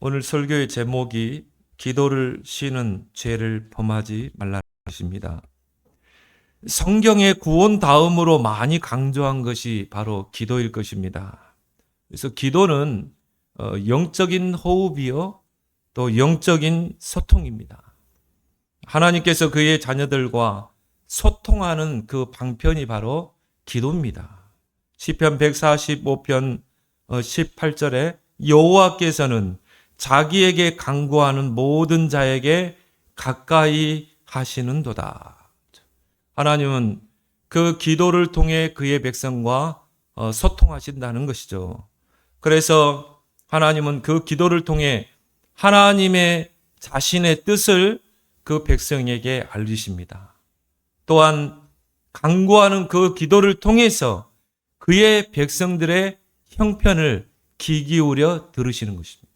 오늘 설교의 제목이 기도를 쉬는 죄를 범하지 말라는 것입니다. 성경의 구원 다음으로 많이 강조한 것이 바로 기도일 것입니다. 그래서 기도는 영적인 호흡이요, 또 영적인 소통입니다. 하나님께서 그의 자녀들과 소통하는 그 방편이 바로 기도입니다. 시편 145편 18절에 여호와께서는 자기에게 간구하는 모든 자에게 가까이 하시는도다. 하나님은 그 기도를 통해 그의 백성과 소통하신다는 것이죠. 그래서 하나님은 그 기도를 통해 하나님의 자신의 뜻을 그 백성에게 알리십니다. 또한 간구하는 그 기도를 통해서 그의 백성들의 형편을 귀 기울여 들으시는 것입니다.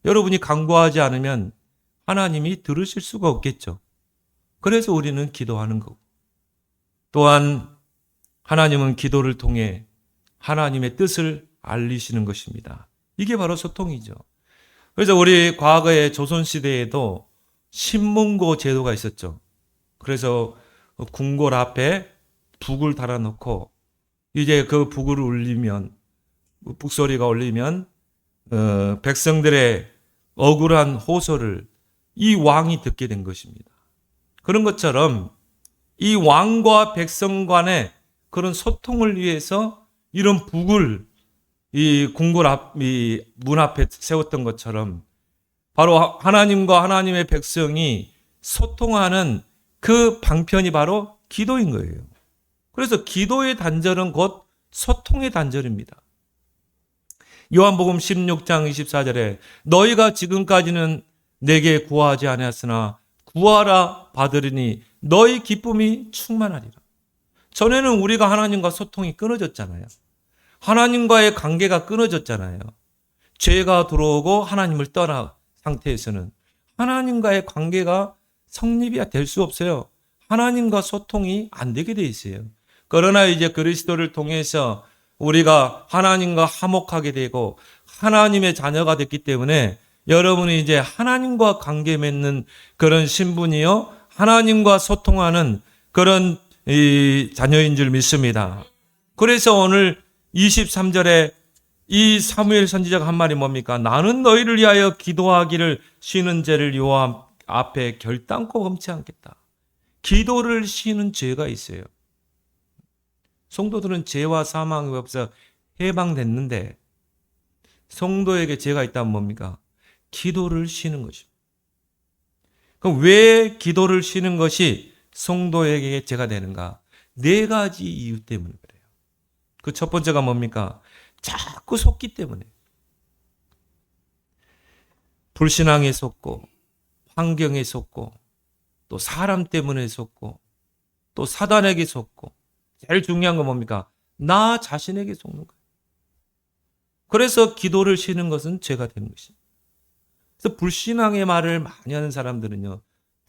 여러분이 간구하지 않으면 하나님이 들으실 수가 없겠죠. 그래서 우리는 기도하는 거고. 또한 하나님은 기도를 통해 하나님의 뜻을 알리시는 것입니다. 이게 바로 소통이죠. 그래서 우리 과거의 조선시대에도 신문고 제도가 있었죠. 그래서 궁궐 앞에 북을 달아놓고 이제 그 북을 울리면, 북소리가 울리면 백성들의 억울한 호소를 이 왕이 듣게 된 것입니다. 그런 것처럼 이 왕과 백성 간의 그런 소통을 위해서 이런 북을 이 궁궐 앞, 이 문 앞에 세웠던 것처럼 바로 하나님과 하나님의 백성이 소통하는 그 방편이 바로 기도인 거예요. 그래서 기도의 단절은 곧 소통의 단절입니다. 요한복음 16장 24절에 너희가 지금까지는 내게 구하지 아니하였으나 구하라 받으리니 너희 기쁨이 충만하리라. 전에는 우리가 하나님과 소통이 끊어졌잖아요. 하나님과의 관계가 끊어졌잖아요. 죄가 들어오고 하나님을 떠난 상태에서는 하나님과의 관계가 성립이 될 수 없어요. 하나님과 소통이 안 되게 돼 있어요. 그러나 이제 그리스도를 통해서 우리가 하나님과 화목하게 되고 하나님의 자녀가 됐기 때문에 여러분이 이제 하나님과 관계 맺는 그런 신분이요, 하나님과 소통하는 그런 자녀인 줄 믿습니다. 그래서 오늘 23절에 이 사무엘 선지자가 한 말이 뭡니까? 나는 너희를 위하여 기도하기를 쉬는 죄를 여호와 앞에 결단코 범치 않겠다. 기도를 쉬는 죄가 있어요. 성도들은 죄와 사망에 없어 해방됐는데 성도에게 죄가 있다면 뭡니까? 기도를 쉬는 것입니다. 그럼 왜 기도를 쉬는 것이 성도에게 죄가 되는가? 네 가지 이유 때문에 그래요. 그 첫 번째가 뭡니까? 자꾸 속기 때문에. 불신앙에 속고, 환경에 속고, 또 사람 때문에 속고, 또 사단에게 속고, 제일 중요한 건 뭡니까? 나 자신에게 속는 거예요. 그래서 기도를 쉬는 것은 죄가 되는 것입니다. 그래서 불신앙의 말을 많이 하는 사람들은요,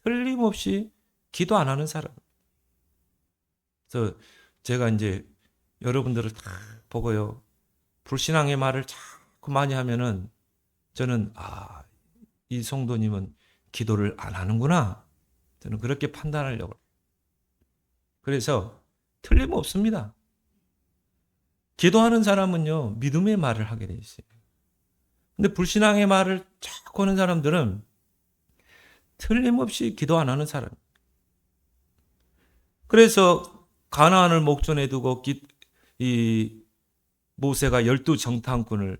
틀림없이 기도 안 하는 사람. 그래서 제가 이제 여러분들을 다 보고요, 불신앙의 말을 자꾸 많이 하면은 저는 이 성도님은 기도를 안 하는구나. 저는 그렇게 판단하려고. 그래서 틀림없습니다. 기도하는 사람은요, 믿음의 말을 하게 돼 있어요. 근데 불신앙의 말을 자꾸 하는 사람들은 틀림없이 기도 안 하는 사람. 그래서 가나안을 목전에 두고 이 모세가 12정탐꾼을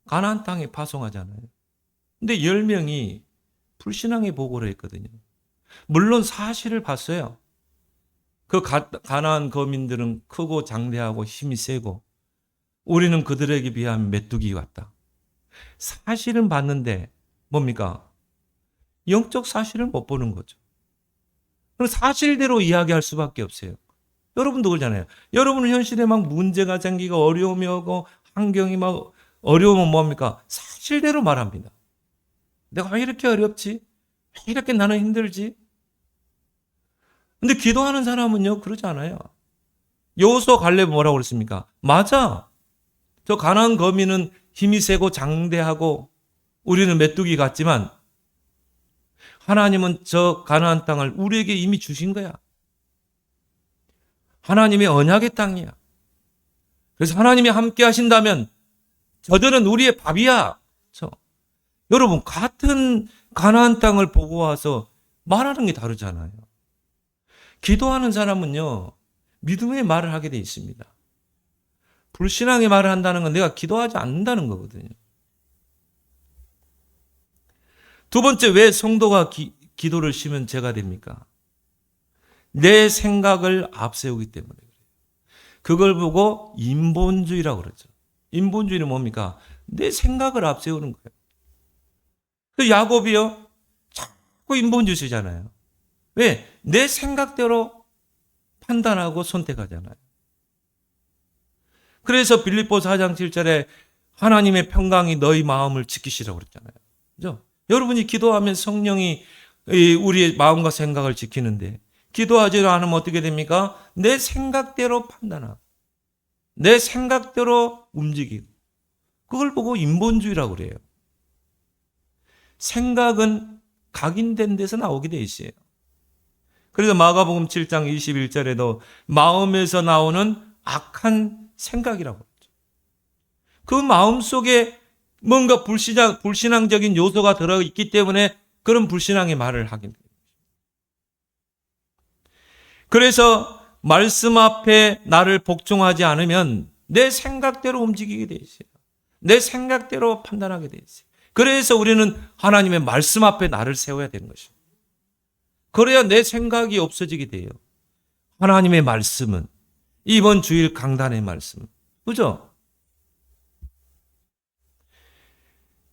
가나안 땅에 파송하잖아요. 근데 10명이 불신앙의 보고를 했거든요. 물론 사실을 봤어요. 그 가나안 거민들은 크고 장대하고 힘이 세고 우리는 그들에게 비하면 메뚜기 같다. 사실은 봤는데 뭡니까? 영적 사실을 못 보는 거죠. 그럼 사실대로 이야기할 수밖에 없어요. 여러분도 그러잖아요. 여러분은 현실에 막 문제가 생기고 어려움이 오고 환경이 막 어려우면 뭡니까? 사실대로 말합니다. 내가 왜 이렇게 어렵지? 왜 이렇게 나는 힘들지? 근데 기도하는 사람은요, 그러지 않아요. 여호수아 갈렙 뭐라고 그랬습니까? 맞아. 저 가나안 거민은 힘이 세고 장대하고 우리는 메뚜기 같지만 하나님은 저 가나안 땅을 우리에게 이미 주신 거야. 하나님의 언약의 땅이야. 그래서 하나님이 함께 하신다면 저들은 우리의 밥이야. 여러분, 같은 가나안 땅을 보고 와서 말하는 게 다르잖아요. 기도하는 사람은요, 믿음의 말을 하게 돼 있습니다. 불신앙의 말을 한다는 건 내가 기도하지 않는다는 거거든요. 두 번째, 왜 성도가 기도를 쉬면 죄가 됩니까? 내 생각을 앞세우기 때문에 그래요. 그걸 보고 인본주의라고 그러죠. 인본주의는 뭡니까? 내 생각을 앞세우는 거예요. 그 야곱이요, 자꾸 인본주의 쓰잖아요. 왜? 내 생각대로 판단하고 선택하잖아요. 그래서 빌립보서 4장 7절에 하나님의 평강이 너희 마음을 지키시라고 그랬잖아요. 그죠? 여러분이 기도하면 성령이 우리의 마음과 생각을 지키는데, 기도하지 않으면 어떻게 됩니까? 내 생각대로 판단하고 내 생각대로 움직이고, 그걸 보고 인본주의라고 그래요. 생각은 각인된 데서 나오게 돼 있어요. 그래서 마가복음 7장 21절에도 마음에서 나오는 악한 생각이라고 했죠. 그 마음 속에 뭔가 불신앙적인 요소가 들어있기 때문에 그런 불신앙의 말을 하게 됩니다. 그래서 말씀 앞에 나를 복종하지 않으면 내 생각대로 움직이게 돼 있어요. 내 생각대로 판단하게 돼 있어요. 그래서 우리는 하나님의 말씀 앞에 나를 세워야 되는 것입니다. 그래야 내 생각이 없어지게 돼요. 하나님의 말씀은, 이번 주일 강단의 말씀, 그죠?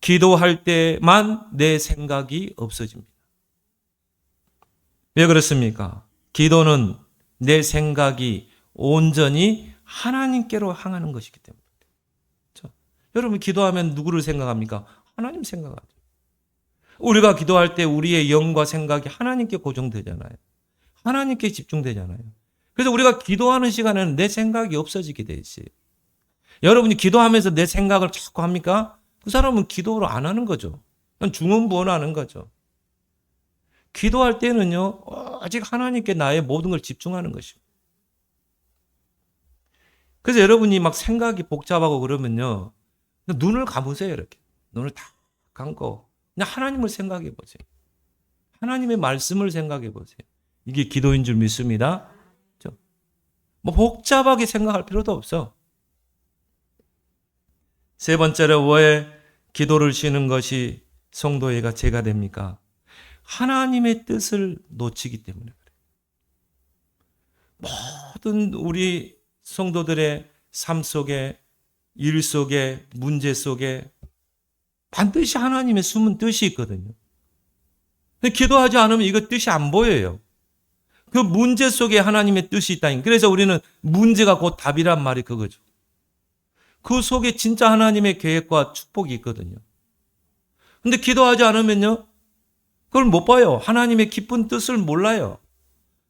기도할 때만 내 생각이 없어집니다. 왜 그렇습니까? 기도는 내 생각이 온전히 하나님께로 향하는 것이기 때문에. 그렇죠? 여러분, 기도하면 누구를 생각합니까? 하나님 생각하죠. 우리가 기도할 때 우리의 영과 생각이 하나님께 고정되잖아요. 하나님께 집중되잖아요. 그래서 우리가 기도하는 시간에는 내 생각이 없어지게 돼 있어요. 여러분이 기도하면서 내 생각을 자꾸 합니까? 그 사람은 기도를 안 하는 거죠. 중언부언하는 거죠. 기도할 때는요, 아직 하나님께 나의 모든 걸 집중하는 것입니다. 그래서 여러분이 막 생각이 복잡하고 그러면요, 눈을 감으세요, 이렇게. 눈을 다 감고 그냥 하나님을 생각해 보세요. 하나님의 말씀을 생각해 보세요. 이게 기도인 줄 믿습니다. 그렇죠? 뭐 복잡하게 생각할 필요도 없어. 세 번째로, 왜 기도를 쉬는 것이 성도에게 죄가 됩니까? 하나님의 뜻을 놓치기 때문에 그래요. 모든 우리 성도들의 삶 속에, 일 속에, 문제 속에 반드시 하나님의 숨은 뜻이 있거든요. 근데 기도하지 않으면 이거 뜻이 안 보여요. 그 문제 속에 하나님의 뜻이 있다니. 그래서 우리는 문제가 곧 답이란 말이 그거죠. 그 속에 진짜 하나님의 계획과 축복이 있거든요. 근데 기도하지 않으면요, 그걸 못 봐요. 하나님의 깊은 뜻을 몰라요.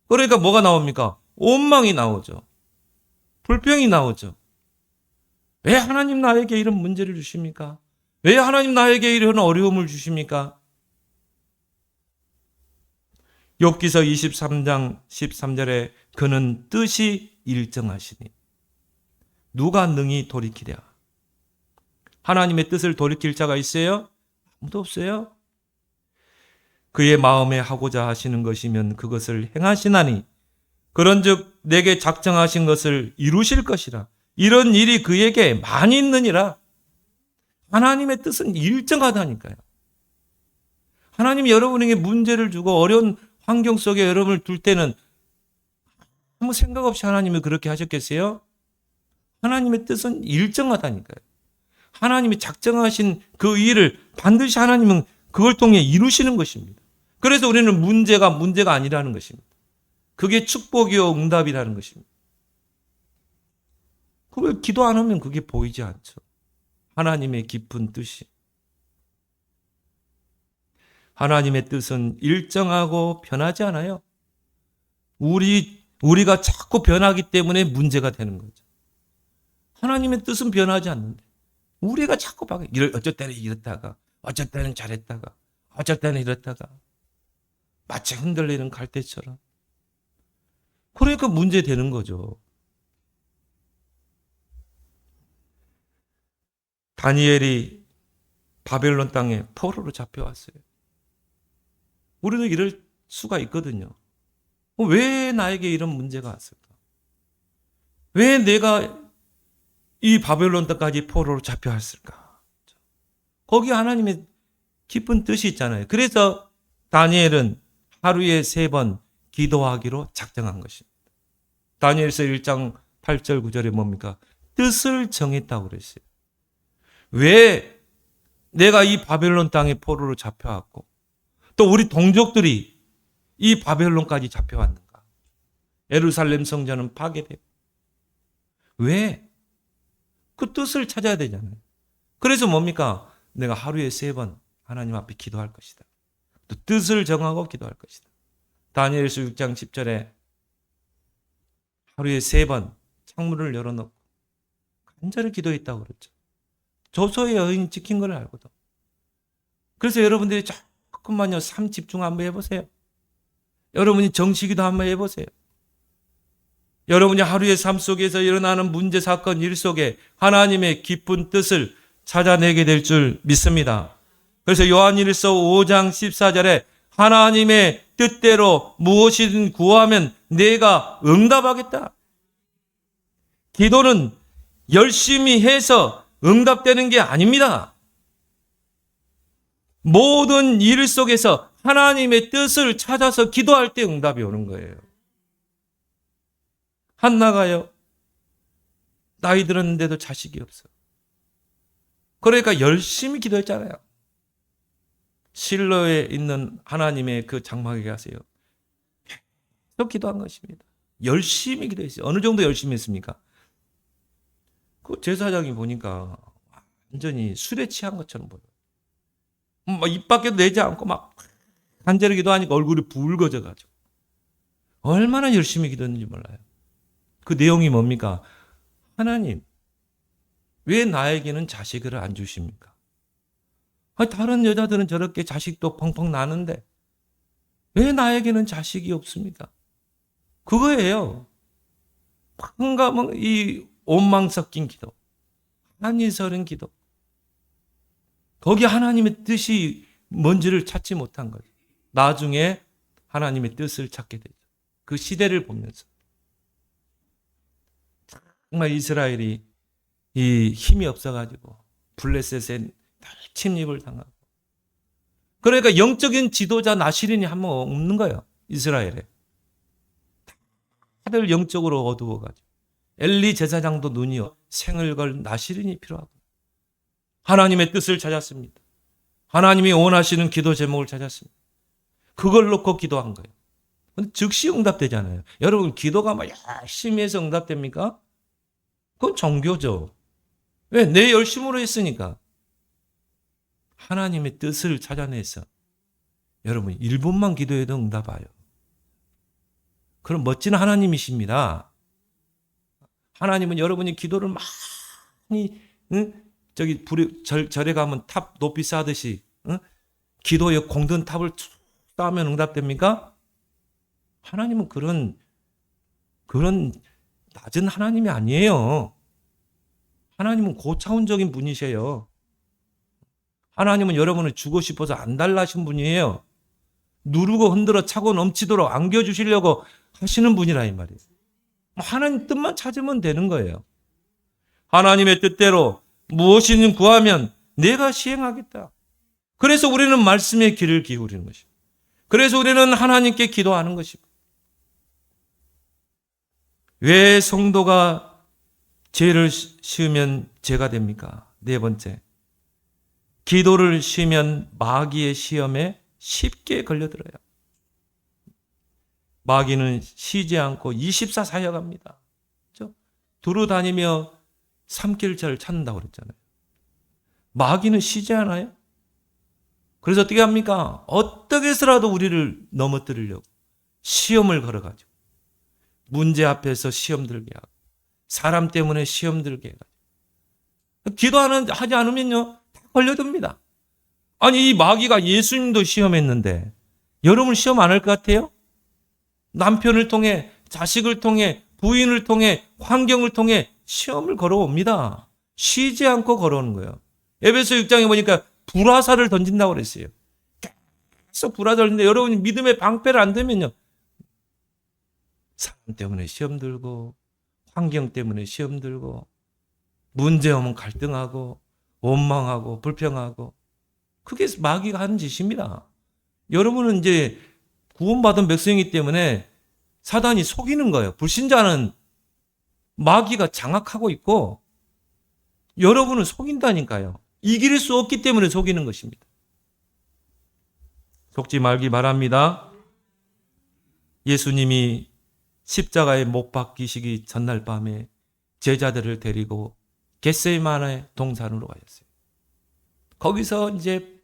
그러니까 뭐가 나옵니까? 원망이 나오죠. 불평이 나오죠. 왜 하나님 나에게 이런 문제를 주십니까? 왜 하나님 나에게 이런 어려움을 주십니까? 욥기서 23장 13절에 그는 뜻이 일정하시니 누가 능히 돌이키랴. 하나님의 뜻을 돌이킬 자가 있어요? 아무도 없어요. 그의 마음에 하고자 하시는 것이면 그것을 행하시나니 그런즉 내게 작정하신 것을 이루실 것이라. 이런 일이 그에게 많이 있느니라. 하나님의 뜻은 일정하다니까요. 하나님이 여러분에게 문제를 주고 어려운 환경 속에 여러분을 둘 때는 아무 생각 없이 하나님이 그렇게 하셨겠어요? 하나님의 뜻은 일정하다니까요. 하나님이 작정하신 그 일을 반드시 하나님은 그걸 통해 이루시는 것입니다. 그래서 우리는 문제가 아니라는 것입니다. 그게 축복이요 응답이라는 것입니다. 그걸 기도 안 하면 그게 보이지 않죠. 하나님의 깊은 뜻이. 하나님의 뜻은 일정하고 변하지 않아요. 우리가 자꾸 변하기 때문에 문제가 되는 거죠. 하나님의 뜻은 변하지 않는데 우리가 자꾸 어쩔 때는 이렇다가 어쩔 때는 잘했다가 어쩔 때는 이랬다가 마치 흔들리는 갈대처럼. 그러니까 문제 되는 거죠. 다니엘이 바벨론 땅에 포로로 잡혀왔어요. 우리도 이럴 수가 있거든요. 왜 나에게 이런 문제가 왔을까? 왜 내가 이 바벨론 땅까지 포로로 잡혀왔을까? 거기 하나님의 깊은 뜻이 있잖아요. 그래서 다니엘은 하루에 3번 기도하기로 작정한 것입니다. 다니엘서 1장 8절 9절에 뭡니까? 뜻을 정했다고 그랬어요. 왜 내가 이 바벨론 땅에 포로로 잡혀왔고 또 우리 동족들이 이 바벨론까지 잡혀왔는가? 예루살렘 성전은 파괴되고. 왜? 그 뜻을 찾아야 되잖아요. 그래서 뭡니까? 내가 하루에 3번 하나님 앞에 기도할 것이다. 또 뜻을 정하고 기도할 것이다. 다니엘서 6장 10절에 하루에 3번 창문을 열어놓고 간절히 기도했다고 그랬죠. 조소의 여인 지킨 걸 알거든. 그래서 여러분들이 조금만요 삶 집중 한번 해보세요. 여러분이 정식기도 한번 해보세요. 여러분이 하루의 삶 속에서 일어나는 문제, 사건, 일 속에 하나님의 깊은 뜻을 찾아내게 될 줄 믿습니다. 그래서 요한일서 5장 14절에 하나님의 뜻대로 무엇이든 구하면 내가 응답하겠다. 기도는 열심히 해서 응답되는 게 아닙니다. 모든 일 속에서 하나님의 뜻을 찾아서 기도할 때 응답이 오는 거예요. 한나가요. 나이 들었는데도 자식이 없어. 그러니까 열심히 기도했잖아요. 실로에 있는 하나님의 그 장막에 가세요. 계속 기도한 것입니다. 열심히 기도했어요. 어느 정도 열심히 했습니까? 그 제사장이 보니까 완전히 술에 취한 것처럼 보여요. 막 입 밖에도 내지 않고 막 간절히 기도하니까 얼굴이 붉어져가지고 얼마나 열심히 기도했는지 몰라요. 그 내용이 뭡니까? 하나님, 왜 나에게는 자식을 안 주십니까? 다른 여자들은 저렇게 자식도 펑펑 나는데 왜 나에게는 자식이 없습니까? 그거예요. 한가면 이 원망 섞인 기도, 한이 서른 기도. 거기 하나님의 뜻이 뭔지를 찾지 못한 거예요. 나중에 하나님의 뜻을 찾게 되죠. 그 시대를 보면서. 정말 이스라엘이 이 힘이 없어가지고 블레셋에 침입을 당하고. 그러니까 영적인 지도자 나시린이 한 명 없는 거예요. 이스라엘에. 다들 영적으로 어두워가지고. 엘리 제사장도 눈이 생을 걸 나시린이 필요하고. 하나님의 뜻을 찾았습니다. 하나님이 원하시는 기도 제목을 찾았습니다. 그걸 놓고 기도한 거예요. 근데 즉시 응답되잖아요. 여러분 기도가 막 열심히 해서 응답됩니까? 그건 종교죠. 왜? 내 열심으로 했으니까. 하나님의 뜻을 찾아내서 여러분 1분만 기도해도 응답 와요. 그럼 멋진 하나님이십니다. 하나님은 여러분이 기도를 많이 저기 절에 가면 탑 높이 쌓듯이 기도에 공든 탑을 쭉 쌓으면 응답됩니까? 하나님은 그런 낮은 하나님이 아니에요. 하나님은 고차원적인 분이세요. 하나님은 여러분을 주고 싶어서 안 달라신 분이에요. 누르고 흔들어 차고 넘치도록 안겨주시려고 하시는 분이라 이 말이에요. 하나님 뜻만 찾으면 되는 거예요. 하나님의 뜻대로 무엇이든 구하면 내가 시행하겠다. 그래서 우리는 말씀의 귀를 기울이는 것입니다. 그래서 우리는 하나님께 기도하는 것입니다. 왜 성도가 죄를 씌우면 죄가 됩니까? 4번째, 기도를 쉬면 마귀의 시험에 쉽게 걸려들어요. 마귀는 쉬지 않고 24 사역합니다. 그렇죠? 두루 다니며 삼킬자를 찾는다고 그랬잖아요. 마귀는 쉬지 않아요. 그래서 어떻게 합니까? 어떻게 해서라도 우리를 넘어뜨리려고 시험을 걸어가지고 문제 앞에서 시험 들게 하고 사람 때문에 시험 들게 해가지고 하지 않으면요 다 걸려듭니다. 아니, 이 마귀가 예수님도 시험했는데 여러분 시험 안 할 것 같아요? 남편을 통해, 자식을 통해, 부인을 통해, 환경을 통해 시험을 걸어옵니다. 쉬지 않고 걸어오는 거예요. 에베소 6장에 보니까 불화살을 던진다고 그랬어요. 계속 불화살을 던지는데 여러분이 믿음의 방패를 안 들면요, 사람 때문에 시험 들고, 환경 때문에 시험 들고, 문제 오면 갈등하고, 원망하고, 불평하고, 그게 마귀가 하는 짓입니다. 여러분은 이제 구원받은 백성이기 때문에 사단이 속이는 거예요. 불신자는 마귀가 장악하고 있고 여러분은 속인다니까요. 이길 수 없기 때문에 속이는 것입니다. 속지 말기 바랍니다. 예수님이 십자가에 못 박히시기 전날 밤에 제자들을 데리고 겟세마네 동산으로 가셨어요. 거기서 이제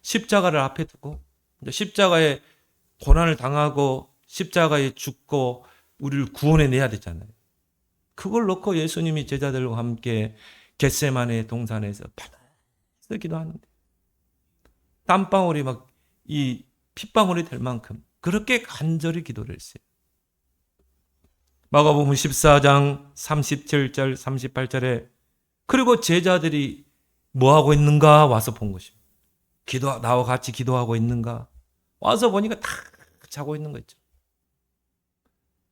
십자가를 앞에 두고 십자가에 고난을 당하고 십자가에 죽고 우리를 구원해내야 되잖아요. 그걸 놓고 예수님이 제자들과 함께 겟세마네 동산에서 바닥에서 기도하는데 땀방울이 막 이 핏방울이 될 만큼 그렇게 간절히 기도를 했어요. 마가복음 14장 37절 38절에 그리고 제자들이 뭐하고 있는가 와서 본 것입니다. 나와 같이 기도하고 있는가 와서 보니까 다 자고 있는 거 있죠.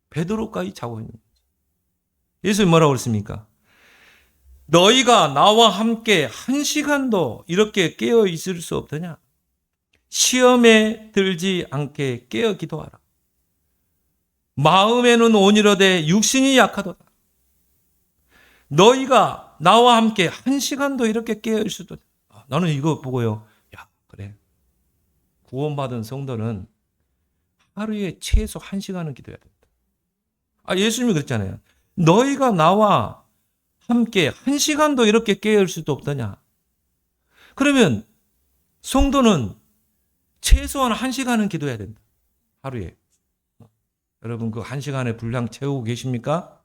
베드로까지 자고 있는 거죠. 예수님 뭐라고 그랬습니까? 너희가 나와 함께 한 시간도 이렇게 깨어 있을 수 없더냐? 시험에 들지 않게 깨어 기도하라. 마음에는 온이로되 육신이 약하도다. 너희가 나와 함께 한 시간도 이렇게 깨어 있을 수도. 나는 이거 보고요. 야, 그래. 구원받은 성도는 하루에 최소 1시간은 기도해야 된다. 예수님이 그랬잖아요. 너희가 나와 함께 1시간도 이렇게 깨어있을 수도 없더냐. 그러면 성도는 최소한 1시간은 기도해야 된다. 하루에. 여러분 그 1시간의 분량 채우고 계십니까?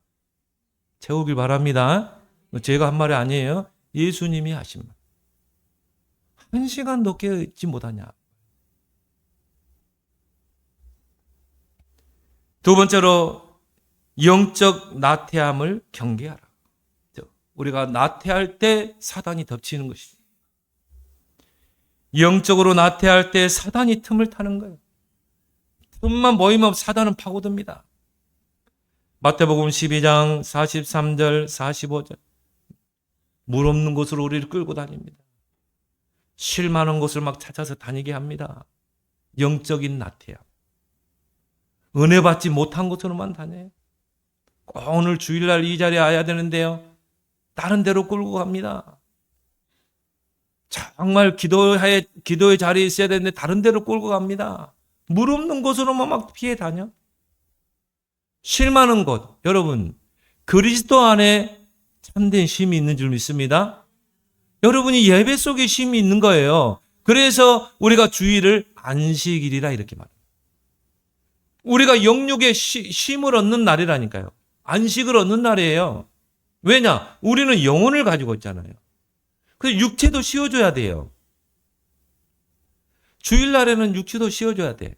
채우길 바랍니다. 제가 한 말이 아니에요. 예수님이 하신 말. 1시간도 깨어있지 못하냐. 두 번째로 영적 나태함을 경계하라. 우리가 나태할 때 사단이 덮치는 것입니다. 영적으로 나태할 때 사단이 틈을 타는 거예요. 틈만 보이면 사단은 파고듭니다. 마태복음 12장 43절 45절 물 없는 곳으로 우리를 끌고 다닙니다. 쉴 만한 곳을 막 찾아서 다니게 합니다. 영적인 나태함. 은혜 받지 못한 곳으로만 다녀요. 꼭 오늘 주일날 이 자리에 와야 되는데요. 다른 데로 끌고 갑니다. 정말 기도의 자리에 있어야 되는데 다른 데로 끌고 갑니다. 물 없는 곳으로만 막 피해 다녀. 쉴 만한 곳. 여러분, 그리스도 안에 참된 쉼이 있는 줄 믿습니다. 여러분이 예배 속에 쉼이 있는 거예요. 그래서 우리가 주일을 안식일이라 이렇게 말합니다. 우리가 영육의 쉼을 얻는 날이라니까요. 안식을 얻는 날이에요. 왜냐? 우리는 영혼을 가지고 있잖아요. 그래서 육체도 쉬어줘야 돼요. 주일날에는 육체도 쉬어줘야 돼.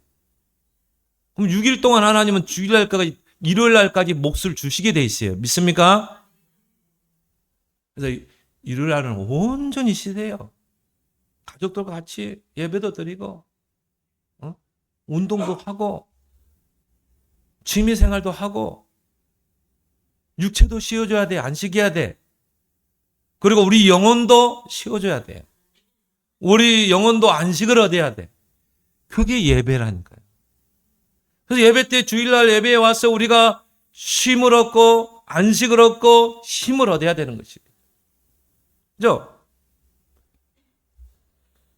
그럼 6일 동안 하나님은 주일날까지, 일요일날까지 몫을 주시게 돼 있어요. 믿습니까? 그래서 일요일날은 온전히 쉬세요. 가족들과 같이 예배도 드리고, 운동도 하고, 취미생활도 하고, 육체도 쉬어줘야 돼. 안식해야 돼. 그리고 우리 영혼도 쉬어줘야 돼. 우리 영혼도 안식을 얻어야 돼. 그게 예배라니까요. 그래서 예배 때 주일날 예배에 와서 우리가 쉼을 얻고 안식을 얻고 힘을 얻어야 되는 것입니다. 그죠?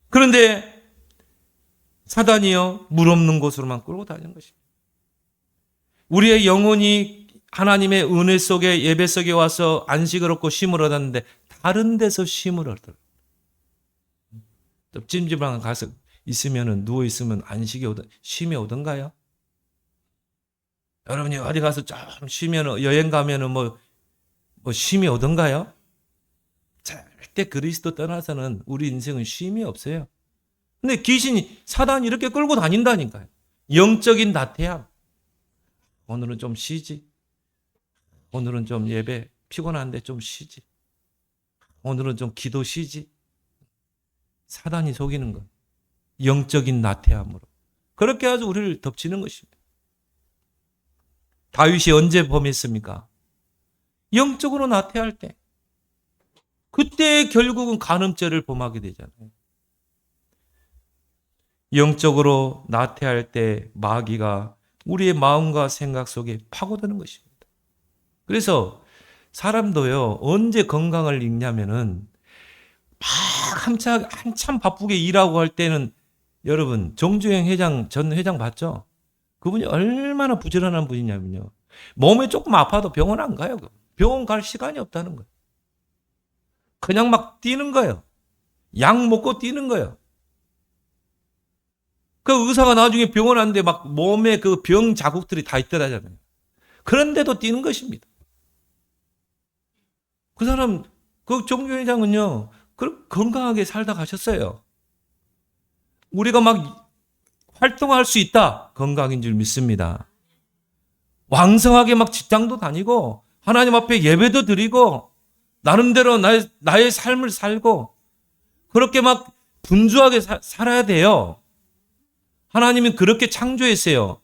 그런데 사단이요, 물 없는 곳으로만 끌고 다니는 것입니다. 우리의 영혼이 하나님의 은혜 속에 예배 속에 와서 안식을 얻고 쉼을 얻었는데 다른 데서 쉼을 얻어요. 찜질방 가서 있으면 누워 있으면 쉼이 오던가요? 여러분이 어디 가서 좀 쉬면 여행 가면은 뭐 쉼이 오던가요? 절대 그리스도 떠나서는 우리 인생은 쉼이 없어요. 근데 귀신이, 사단이 이렇게 끌고 다닌다니까요. 영적인 나태함. 오늘은 좀 쉬지. 오늘은 좀 예배 피곤한데 좀 쉬지. 오늘은 좀 기도 쉬지. 사단이 속이는 것. 영적인 나태함으로. 그렇게 해서 우리를 덮치는 것입니다. 다윗이 언제 범했습니까? 영적으로 나태할 때. 그때 결국은 간음죄를 범하게 되잖아요. 영적으로 나태할 때 마귀가 우리의 마음과 생각 속에 파고드는 것입니다. 그래서 사람도요, 언제 건강을 잃냐면은 막 한참 바쁘게 일하고 할 때는, 여러분 정주행 회장, 전 회장 봤죠? 그분이 얼마나 부지런한 분이냐면요, 몸에 조금 아파도 병원 안 가요. 병원 갈 시간이 없다는 거예요. 그냥 막 뛰는 거예요. 약 먹고 뛰는 거예요. 그 의사가 나중에 병원 왔는데 막 몸에 그 병 자국들이 다 있더라잖아요. 그런데도 뛰는 것입니다. 그 사람, 그 정주 회장은요, 건강하게 살다 가셨어요. 우리가 막 활동할 수 있다, 건강인 줄 믿습니다. 왕성하게 막 직장도 다니고 하나님 앞에 예배도 드리고 나름대로 나의 삶을 살고 그렇게 막 분주하게 살아야 돼요. 하나님은 그렇게 창조했어요.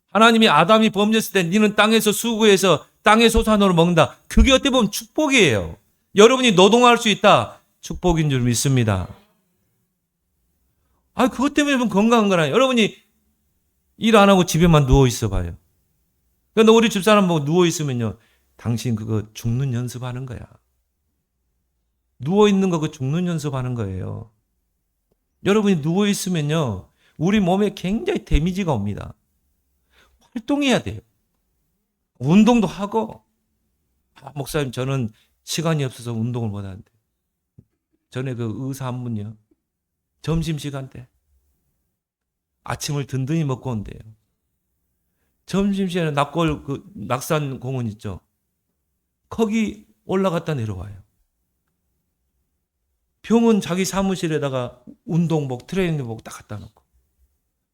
하나님이 아담이 범죄했을 때 니는 땅에서 수고해서 땅의 소산으로 먹는다. 그게 어떻게 보면 축복이에요. 여러분이 노동할 수 있다, 축복인 줄 믿습니다. 그것 때문에 건강한 거라요. 여러분이 일 안 하고 집에만 누워 있어 봐요. 그러니까 우리 집사람 보고 누워 있으면요, 당신 그거 죽는 연습하는 거야. 누워 있는 거 그거 죽는 연습하는 거예요. 여러분이 누워 있으면요, 우리 몸에 굉장히 데미지가 옵니다. 활동해야 돼요. 운동도 하고. 목사님, 저는 시간이 없어서 운동을 못 하는데. 전에 그 의사 한 분이요, 점심시간 때 아침을 든든히 먹고 온대요. 점심시간에 낙산 공원 있죠? 거기 올라갔다 내려와요. 병원 자기 사무실에다가 운동복, 트레이닝복 딱 갖다 놓고.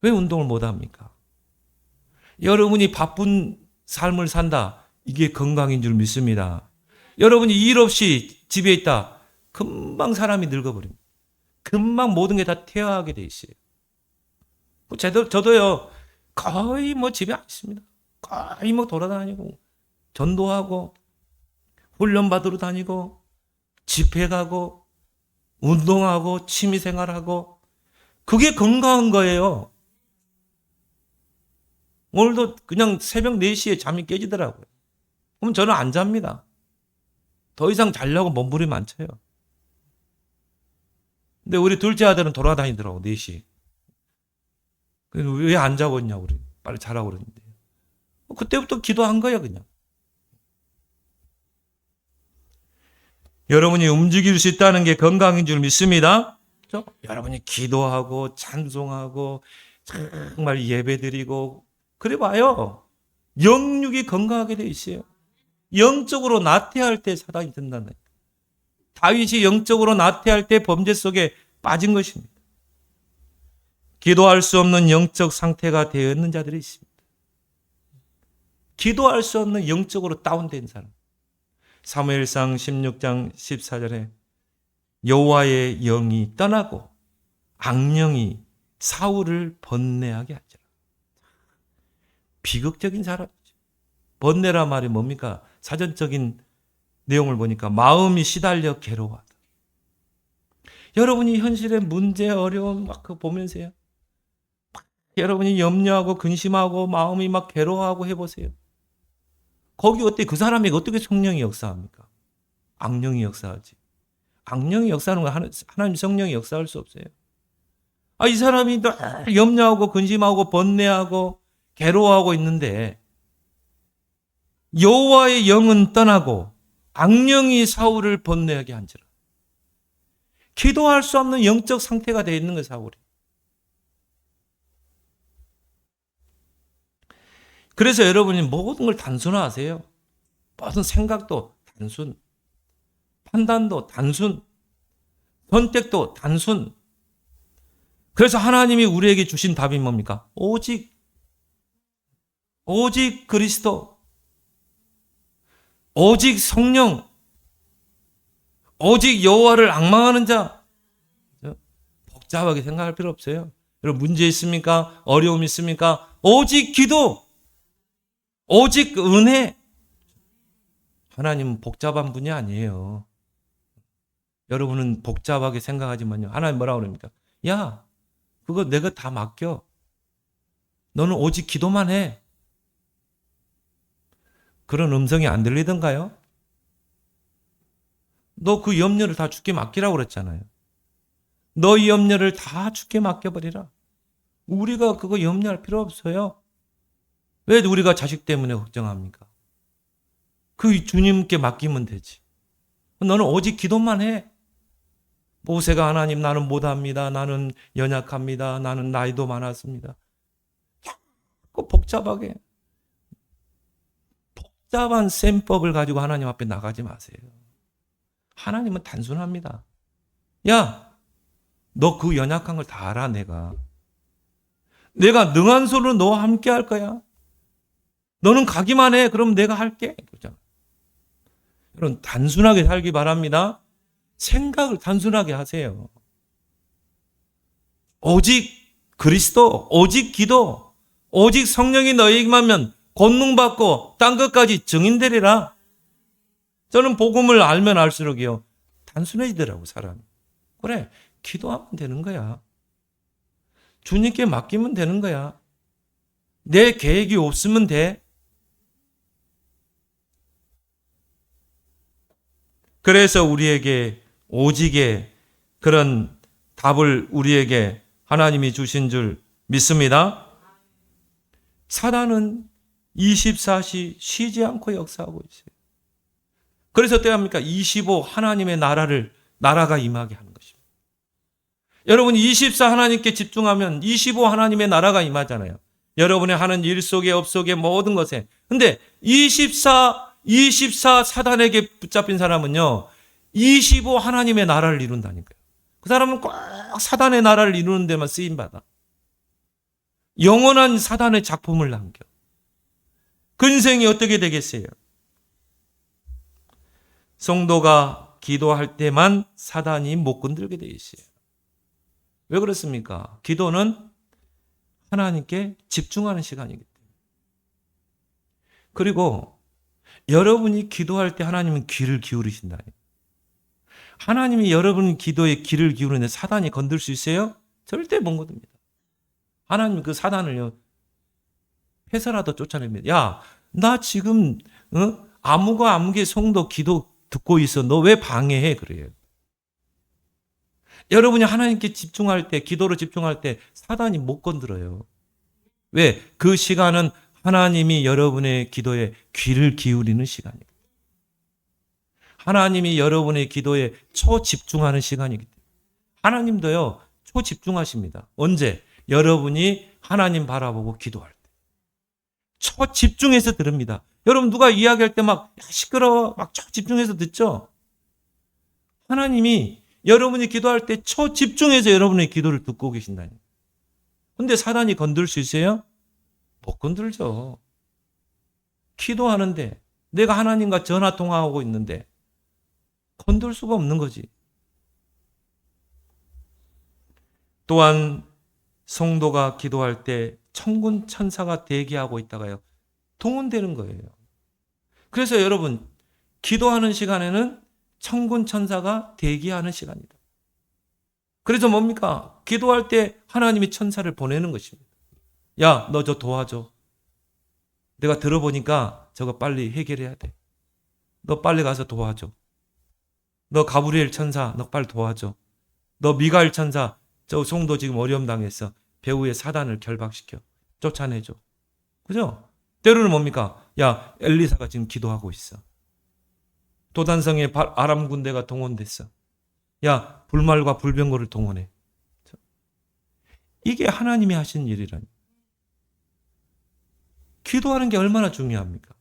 왜 운동을 못 합니까? 여러분이 바쁜 삶을 산다, 이게 건강인 줄 믿습니다. 여러분이 일 없이 집에 있다, 금방 사람이 늙어버립니다. 금방 모든 게 다 퇴화하게 돼 있어요. 저도요, 거의 집에 안 있습니다. 거의 돌아다니고, 전도하고, 훈련 받으러 다니고, 집회 가고, 운동하고, 취미생활하고, 그게 건강한 거예요. 오늘도 그냥 새벽 4시에 잠이 깨지더라고요. 그럼 저는 안 잡니다. 더 이상 자려고 몸부림을 안 쳐요. 근데 우리 둘째 아들은 돌아다니더라고, 4시. 왜 안 자고 있냐고, 그래. 빨리 자라고 그러는데. 그때부터 기도한 거야, 그냥. 여러분이 움직일 수 있다는 게 건강인 줄 믿습니다. 그렇죠? 여러분이 기도하고, 찬송하고, 정말 예배드리고, 그래 봐요. 영육이 건강하게 돼 있어요. 영적으로 나태할 때 사단이 든다는 거예요. 다윗이 영적으로 나태할 때 범죄 속에 빠진 것입니다. 기도할 수 없는 영적 상태가 되어 있는 자들이 있습니다. 기도할 수 없는 영적으로 다운된 사람. 사무엘상 16장 14절에 여호와의 영이 떠나고 악령이 사울을 번뇌하게 하죠. 비극적인 사람이죠. 번뇌란 말이 뭡니까? 사전적인 내용을 보니까 마음이 시달려 괴로워하다. 여러분이 현실의 문제, 어려움 막 그거 보면서요, 여러분이 염려하고 근심하고 마음이 막 괴로워하고 해보세요. 거기 어때? 그 사람에게 어떻게 성령이 역사합니까? 악령이 역사하지. 악령이 역사하는 건 하나님 성령이 역사할 수 없어요. 이 사람이 염려하고 근심하고 번뇌하고 괴로워하고 있는데 여호와의 영은 떠나고 악령이 사울을 번뇌하게 한지라. 기도할 수 없는 영적 상태가 되어 있는 거예요, 사울이. 그래서 여러분이 모든 걸 단순화하세요. 모든 생각도 단순, 판단도 단순, 선택도 단순. 그래서 하나님이 우리에게 주신 답이 뭡니까? 오직 그리스도, 오직 성령, 오직 여호와를 앙망하는 자. 복잡하게 생각할 필요 없어요. 여러분, 문제 있습니까? 어려움 있습니까? 오직 기도, 오직 은혜. 하나님은 복잡한 분이 아니에요. 여러분은 복잡하게 생각하지만요, 하나님 뭐라고 그럽니까? 야, 그거 내가 다 맡겨. 너는 오직 기도만 해. 그런 음성이 안 들리던가요? 너 그 염려를 다 주께 맡기라고 그랬잖아요. 너 이 염려를 다 주께 맡겨버리라. 우리가 그거 염려할 필요 없어요. 왜 우리가 자식 때문에 걱정합니까? 그 주님께 맡기면 되지. 너는 오직 기도만 해. 모세가 하나님, 나는 못합니다. 나는 연약합니다. 나는 나이도 많았습니다. 자꾸 복잡한 셈법을 가지고 하나님 앞에 나가지 마세요. 하나님은 단순합니다. 야, 너 그 연약한 걸 다 알아. 내가 능한 손으로 너와 함께 할 거야. 너는 가기만 해. 그럼 내가 할게. 그렇잖아. 여러분, 단순하게 살기 바랍니다. 생각을 단순하게 하세요. 오직 그리스도, 오직 기도, 오직 성령이 너희에게만 권능받고 땅 끝까지 증인되리라. 저는 복음을 알면 알수록이요, 단순해지더라고, 사람이. 그래, 기도하면 되는 거야. 주님께 맡기면 되는 거야. 내 계획이 없으면 돼. 그래서 우리에게 오직의 그런 답을 우리에게 하나님이 주신 줄 믿습니다. 사단은 24시 쉬지 않고 역사하고 있어요. 그래서 어떻게 합니까? 25 하나님의 나라가 임하게 하는 것입니다. 여러분, 24 하나님께 집중하면 25 하나님의 나라가 임하잖아요. 여러분의 하는 일 속에, 업 속에, 모든 것에. 근데 24 사단에게 붙잡힌 사람은요, 25 하나님의 나라를 이룬다니까요. 그 사람은 꼭 사단의 나라를 이루는 데만 쓰임받아. 영원한 사단의 작품을 남겨. 근생이 어떻게 되겠어요? 성도가 기도할 때만 사단이 못 건들게 되어 있어요. 왜 그렇습니까? 기도는 하나님께 집중하는 시간이기 때문에. 그리고 여러분이 기도할 때 하나님은 귀를 기울이신다. 하나님이 여러분 기도에 귀를 기울이는데 사단이 건들 수 있어요? 절대 못 건듭니다. 하나님 그 사단을요, 해서라도 쫓아냅니다. 야, 나 지금 아무개 성도 기도 듣고 있어. 너 왜 방해해? 그래요. 여러분이 하나님께 집중할 때, 기도로 집중할 때 사단이 못 건드려요. 왜? 그 시간은 하나님이 여러분의 기도에 귀를 기울이는 시간이에요. 하나님이 여러분의 기도에 초집중하는 시간이기 때문에. 하나님도요, 초집중하십니다. 언제? 여러분이 하나님 바라보고 기도할 때. 초집중해서 들읍니다. 여러분, 누가 이야기할 때 막 시끄러워, 막 초집중해서 듣죠? 하나님이 여러분이 기도할 때 초집중해서 여러분의 기도를 듣고 계신다니. 근데 사단이 건들 수 있어요? 못 건들죠. 기도하는데, 내가 하나님과 전화 통화하고 있는데 건들 수가 없는 거지. 또한 성도가 기도할 때 천군 천사가 대기하고 있다가요, 동원되는 거예요. 그래서 여러분, 기도하는 시간에는 천군 천사가 대기하는 시간이다. 그래서 뭡니까? 기도할 때 하나님이 천사를 보내는 것입니다. 야, 너 저 도와줘. 내가 들어보니까 저거 빨리 해결해야 돼. 너 빨리 가서 도와줘. 너 가브리엘 천사, 너 빨리 도와줘. 너 미가엘 천사, 저 성도 지금 어려움 당했어. 배후의 사단을 결박시켜. 쫓아내줘. 그죠? 때로는 뭡니까? 야, 엘리사가 지금 기도하고 있어. 도단성에 아람 군대가 동원됐어. 야, 불말과 불병거를 동원해. 이게 하나님이 하신 일이라니. 기도하는 게 얼마나 중요합니까?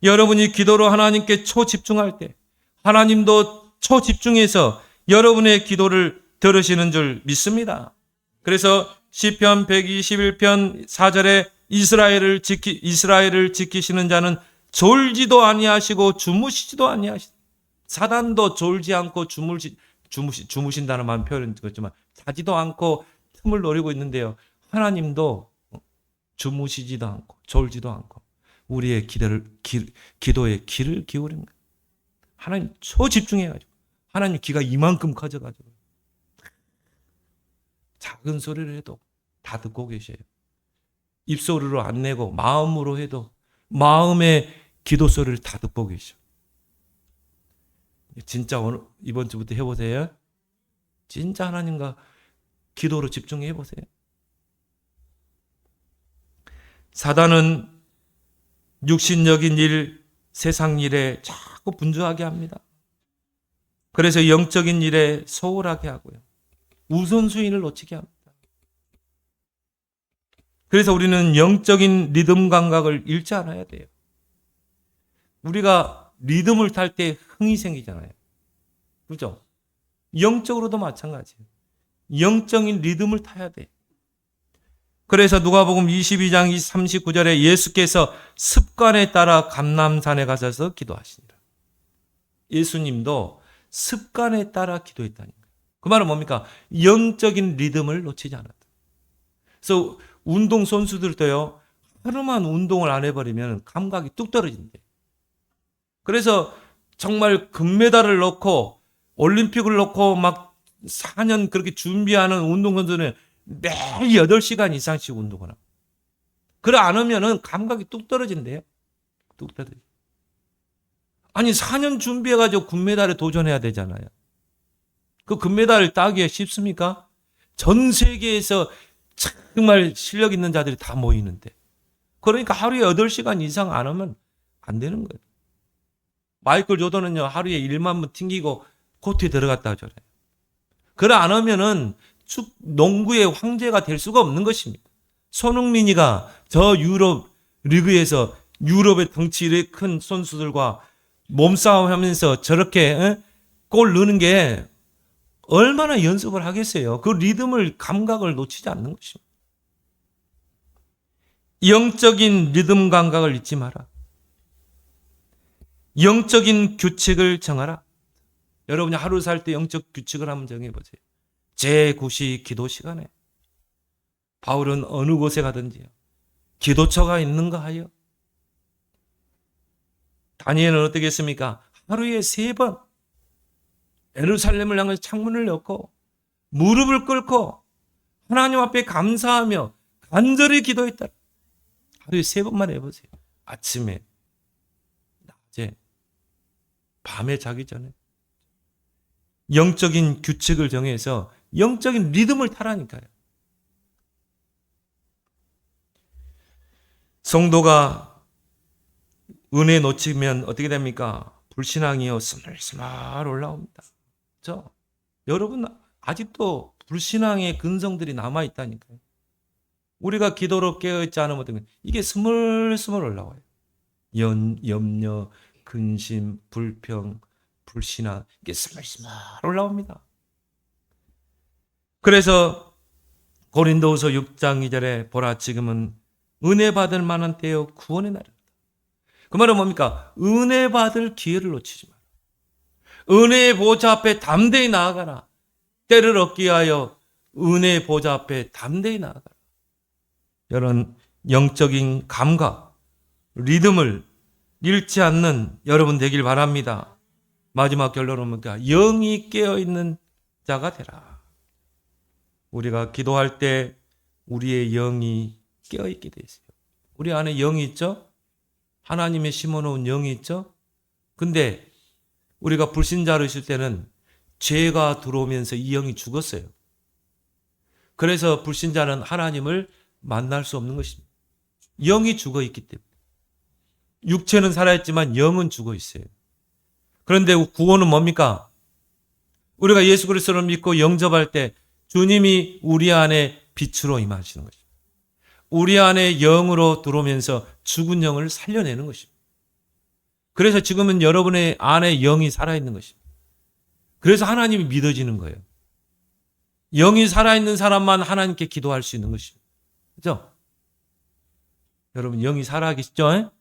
여러분이 기도로 하나님께 초집중할 때 하나님도 초집중해서 여러분의 기도를 들으시는 줄 믿습니다. 그래서 시편 121편 4절에 이스라엘을 지키시는 자는 졸지도 아니하시고 주무시지도 아니하시다. 사단도 졸지 않고 주무신다는 말 표현은 그렇지만 자지도 않고 틈을 노리고 있는데요. 하나님도 주무시지도 않고 졸지도 않고 우리의 기도에 귀를 기울인 거예요. 하나님 초집중해가지고 하나님 귀가 이만큼 커져가지고 작은 소리를 해도 다 듣고 계셔요. 입소리로 안 내고 마음으로 해도 마음의 기도 소리를 다 듣고 계셔. 진짜 오늘 이번 주부터 해보세요. 진짜 하나님과 기도로 집중해 보세요. 사단은 육신적인 일, 세상 일에 자꾸 분주하게 합니다. 그래서 영적인 일에 소홀하게 하고요. 우선순위를 놓치게 합니다. 그래서 우리는 영적인 리듬 감각을 잃지 않아야 돼요. 우리가 리듬을 탈 때 흥이 생기잖아요. 그렇죠? 영적으로도 마찬가지예요. 영적인 리듬을 타야 돼요. 그래서 누가복음 22장 39절에 예수께서 습관에 따라 감람산에 가셔서 기도하시니라. 예수님도 습관에 따라 기도했다는 거예요. 그 말은 뭡니까? 영적인 리듬을 놓치지 않았다. 그래서 운동 선수들도요, 하루만 운동을 안 해버리면 감각이 뚝 떨어진대요. 그래서 정말 금메달을 넣고 올림픽을 넣고 막 4년 그렇게 준비하는 운동선수는 매일 8시간 이상씩 운동을 하고. 그래 안 하면은 감각이 뚝 떨어진대요. 뚝 떨어져. 아니 4년 준비해가지고 금메달에 도전해야 되잖아요. 그 금메달을 따기에 쉽습니까? 전 세계에서 정말 실력 있는 자들이 다 모이는데. 그러니까 하루에 8시간 이상 안 하면 안 되는 거예요. 마이클 조던은요, 하루에 1만 번 튕기고 코트에 들어갔다 하잖아요. 그래 안 하면은 농구의 황제가 될 수가 없는 것입니다. 손흥민이가 저 유럽 리그에서 유럽의 덩치 큰 선수들과 몸싸움 하면서 저렇게 골 넣는 게 얼마나 연습을 하겠어요. 그 리듬을 감각을 놓치지 않는 것입니다. 영적인 리듬 감각을 잊지 마라. 영적인 규칙을 정하라. 여러분이 하루 살 때 영적 규칙을 한번 정해보세요. 제9시 기도 시간에 바울은 어느 곳에 가든지요, 기도처가 있는가 하여. 다니엘은 어떻게 했습니까? 하루에 3번 예루살렘을 향해서 창문을 열고 무릎을 꿇고 하나님 앞에 감사하며 간절히 기도했다. 하루에 3번만 해보세요. 아침에, 낮에, 밤에 자기 전에. 영적인 규칙을 정해서 영적인 리듬을 타라니까요. 성도가 은혜 놓치면 어떻게 됩니까? 불신앙이요 스멀스멀 올라옵니다. 그렇죠? 여러분 아직도 불신앙의 근성들이 남아있다니까요. 우리가 기도로 깨어있지 않으면 어떻게 이게 스멀스멀 올라와요. 염려, 근심, 불평, 불신앙, 이게 스멀스멀 올라옵니다. 그래서 고린도후서 6장 2절에 보라 지금은 은혜 받을 만한 때요 구원의 날이다. 그 말은 뭡니까? 은혜 받을 기회를 놓치지 마라. 은혜의 보좌 앞에 담대히 나아가라. 때를 얻기 위하여 은혜의 보좌 앞에 담대히 나아가라. 이런 영적인 감각, 리듬을 잃지 않는 여러분 되길 바랍니다. 마지막 결론은 뭡니까? 영이 깨어있는 자가 되라. 우리가 기도할 때 우리의 영이 깨어있게 되어 있어요. 우리 안에 영이 있죠? 하나님의 심어놓은 영이 있죠? 근데 우리가 불신자로 있을 때는 죄가 들어오면서 이 영이 죽었어요. 그래서 불신자는 하나님을 만날 수 없는 것입니다. 영이 죽어 있기 때문에. 육체는 살아있지만 영은 죽어 있어요. 그런데 구원은 뭡니까? 우리가 예수 그리스도를 믿고 영접할 때 주님이 우리 안에 빛으로 임하시는 것입니다. 우리 안에 영으로 들어오면서 죽은 영을 살려내는 것입니다. 그래서 지금은 여러분의 안에 영이 살아있는 것입니다. 그래서 하나님이 믿어지는 거예요. 영이 살아있는 사람만 하나님께 기도할 수 있는 것입니다. 그죠? 여러분, 영이 살아계시죠?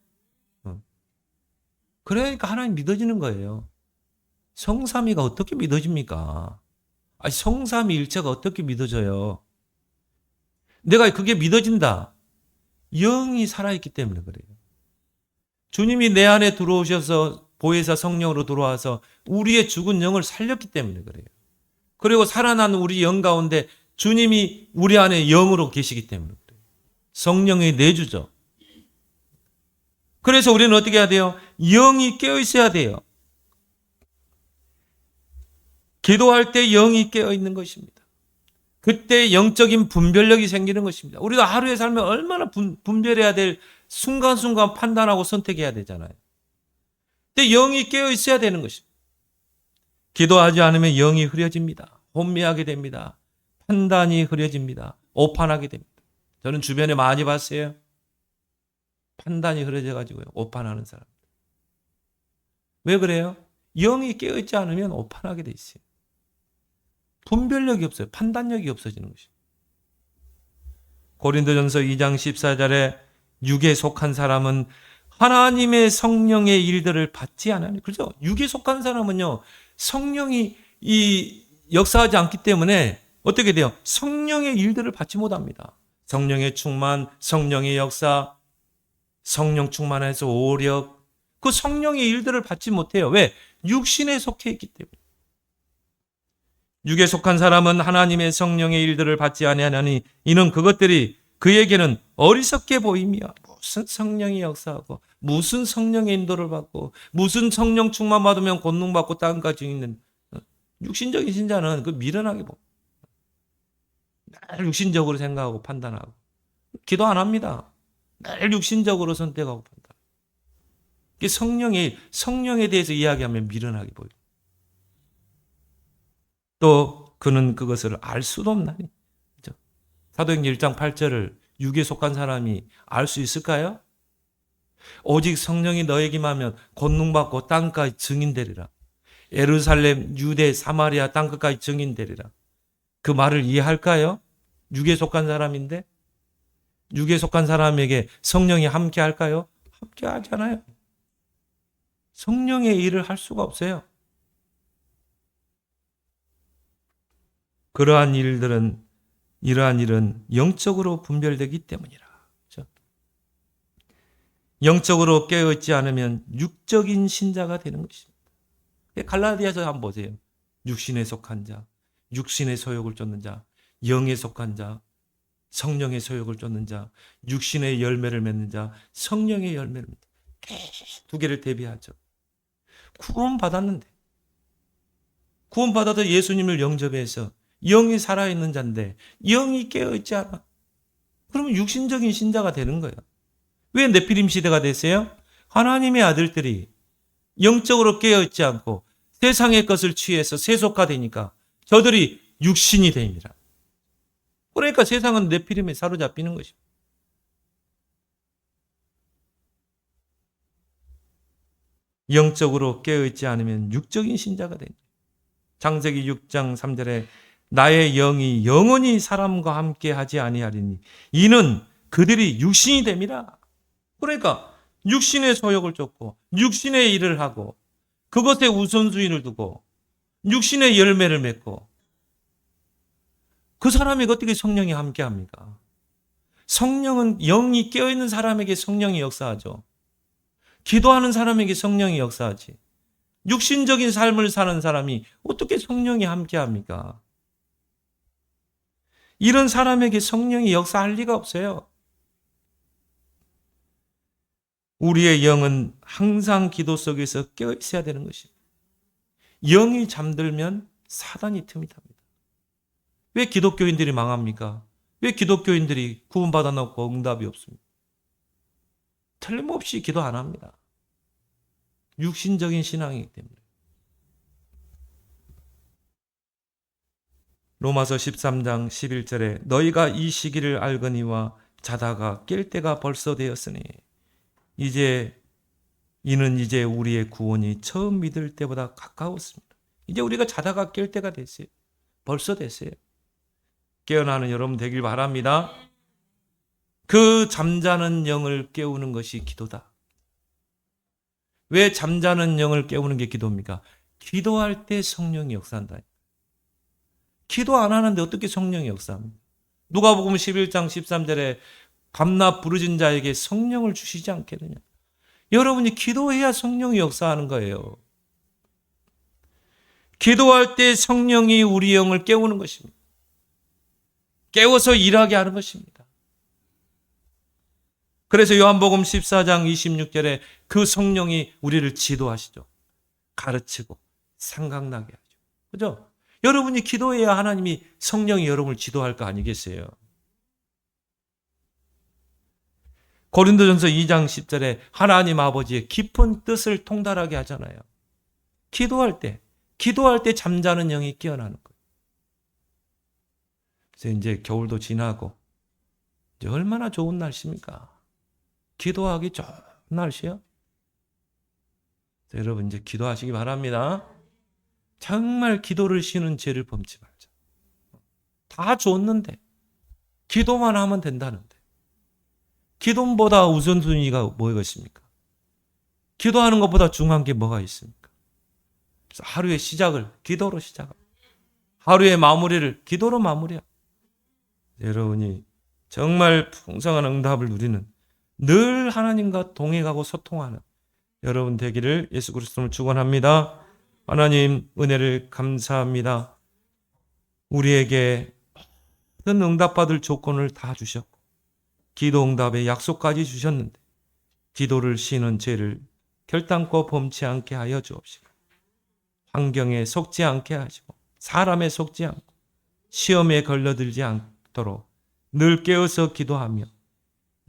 그러니까 하나님 믿어지는 거예요. 성삼위가 어떻게 믿어집니까? 아니, 성삼위일체가 어떻게 믿어져요? 내가 그게 믿어진다. 영이 살아있기 때문에 그래요. 주님이 내 안에 들어오셔서 보혜사 성령으로 들어와서 우리의 죽은 영을 살렸기 때문에 그래요. 그리고 살아난 우리 영 가운데 주님이 우리 안에 영으로 계시기 때문에 그래요. 성령의 내주죠. 그래서 우리는 어떻게 해야 돼요? 영이 깨어 있어야 돼요. 기도할 때 영이 깨어 있는 것입니다. 그때 영적인 분별력이 생기는 것입니다. 우리가 하루의 삶에 얼마나 분별해야 될 순간순간 판단하고 선택해야 되잖아요. 근데 영이 깨어 있어야 되는 것입니다. 기도하지 않으면 영이 흐려집니다. 혼미하게 됩니다. 판단이 흐려집니다. 오판하게 됩니다. 저는 주변에 많이 봤어요. 판단이 흐려져가지고요. 오판하는 사람. 왜 그래요? 영이 깨어 있지 않으면 오판하게 돼 있어요. 분별력이 없어요. 판단력이 없어지는 것이죠. 고린도전서 2장 14절에 육에 속한 사람은 하나님의 성령의 일들을 받지 않아요. 그렇죠? 육에 속한 사람은요, 성령이 역사하지 않기 때문에 어떻게 돼요? 성령의 일들을 받지 못합니다. 성령의 충만, 성령의 역사, 성령 충만해서 오력, 그 성령의 일들을 받지 못해요. 왜? 육신에 속해 있기 때문에. 육에 속한 사람은 하나님의 성령의 일들을 받지 아니하나니 이는 그것들이 그에게는 어리석게 보이며 무슨 성령이 역사하고 무슨 성령의 인도를 받고 무슨 성령 충만 받으면 권능 받고 땅까지 증인된 육신적인 신자는 그 미련하게 보고 늘 육신적으로 생각하고 판단하고 기도 안 합니다. 늘 육신적으로 선택하고 판단. 성령에 대해서 이야기하면 미련하게 보여요. 또 그는 그것을 알 수도 없나니. 그렇죠? 사도행전 1장 8절을 육에 속한 사람이 알 수 있을까요? 오직 성령이 너에게만 하면 권능받고 땅까지 증인되리라. 예루살렘, 유대, 사마리아 땅끝까지 증인되리라. 그 말을 이해할까요? 육에 속한 사람인데 육에 속한 사람에게 성령이 함께 할까요? 함께 하잖아요. 성령의 일을 할 수가 없어요. 이러한 일은 영적으로 분별되기 때문이라. 그렇죠? 영적으로 깨어있지 않으면 육적인 신자가 되는 것입니다. 갈라디아서 한번 보세요. 육신에 속한 자, 육신의 소욕을 쫓는 자, 영에 속한 자, 성령의 소욕을 쫓는 자, 육신의 열매를 맺는 자, 성령의 열매를 맺는 자. 두 개를 대비하죠. 구원받았는데 구원받아도 예수님을 영접해서 영이 살아있는 자인데 영이 깨어있지 않아. 그러면 육신적인 신자가 되는 거예요. 왜 네피림 시대가 됐어요? 하나님의 아들들이 영적으로 깨어있지 않고 세상의 것을 취해서 세속화되니까 저들이 육신이 됩니다. 그러니까 세상은 네피림에 사로잡히는 것입니다. 영적으로 깨어있지 않으면 육적인 신자가 됩니다. 창세기 6장 3절에 나의 영이 영원히 사람과 함께 하지 아니하리니 이는 그들이 육신이 됨이라. 그러니까 육신의 소욕을 쫓고 육신의 일을 하고 그것에 우선순위를 두고 육신의 열매를 맺고 그 사람에게 어떻게 성령이 함께 합니까? 성령은 영이 깨어있는 사람에게 성령이 역사하죠. 기도하는 사람에게 성령이 역사하지. 육신적인 삶을 사는 사람이 어떻게 성령이 함께 합니까? 이런 사람에게 성령이 역사할 리가 없어요. 우리의 영은 항상 기도 속에서 깨어 있어야 되는 것입니다. 영이 잠들면 사단이 틈이 탑니다. 왜 기독교인들이 망합니까? 왜 기독교인들이 구원받아 놓고 응답이 없습니까? 틀림없이 기도 안 합니다. 육신적인 신앙이기 때문에. 로마서 13장 11절에 너희가 이 시기를 알거니와 자다가 깰 때가 벌써 되었으니 이는 이제 우리의 구원이 처음 믿을 때보다 가까웠습니다. 이제 우리가 자다가 깰 때가 됐어요. 벌써 됐어요. 깨어나는 여러분 되길 바랍니다. 그 잠자는 영을 깨우는 것이 기도다. 왜 잠자는 영을 깨우는 게 기도입니까? 기도할 때 성령이 역사한다. 기도 안 하는데 어떻게 성령이 역사합니까? 누가복음 11장 13절에 밤낮 부르짖은 자에게 성령을 주시지 않겠느냐. 여러분이 기도해야 성령이 역사하는 거예요. 기도할 때 성령이 우리 영을 깨우는 것입니다. 깨워서 일하게 하는 것입니다. 그래서 요한복음 14장 26절에 그 성령이 우리를 지도하시죠. 가르치고 생각나게 하죠. 그죠? 여러분이 기도해야 하나님이 성령이 여러분을 지도할 거 아니겠어요? 고린도전서 2장 10절에 하나님 아버지의 깊은 뜻을 통달하게 하잖아요. 기도할 때 잠자는 영이 깨어나는 거예요. 그래서 이제 겨울도 지나고 이제 얼마나 좋은 날씨입니까? 기도하기 좋은 날씨요. 여러분 이제 기도하시기 바랍니다. 정말 기도를 쉬는 죄를 범치 말자. 다 줬는데 기도만 하면 된다는데 기도보다 우선순위가 뭐가 있습니까? 기도하는 것보다 중요한 게 뭐가 있습니까? 그래서 하루의 시작을 기도로 시작하고 하루의 마무리를 기도로 마무리하고 여러분이 정말 풍성한 응답을 누리는 늘 하나님과 동행하고 소통하는 여러분 되기를 예수 그리스도로 축원합니다. 하나님 은혜를 감사합니다. 우리에게 모든 응답받을 조건을 다 주셨고 기도 응답의 약속까지 주셨는데 기도를 쉬는 죄를 결단코 범치 않게 하여 주옵시고 환경에 속지 않게 하시고 사람에 속지 않고 시험에 걸려들지 않도록 늘 깨어서 기도하며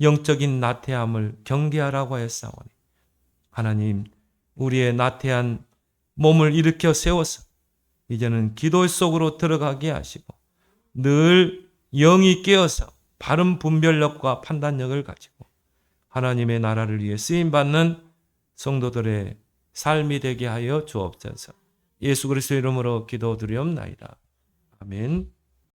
영적인 나태함을 경계하라고 하였사오니 하나님 우리의 나태한 몸을 일으켜 세워서 이제는 기도 속으로 들어가게 하시고 늘 영이 깨어서 바른 분별력과 판단력을 가지고 하나님의 나라를 위해 쓰임받는 성도들의 삶이 되게 하여 주옵소서. 예수 그리스도의 이름으로 기도드리옵나이다. 아멘.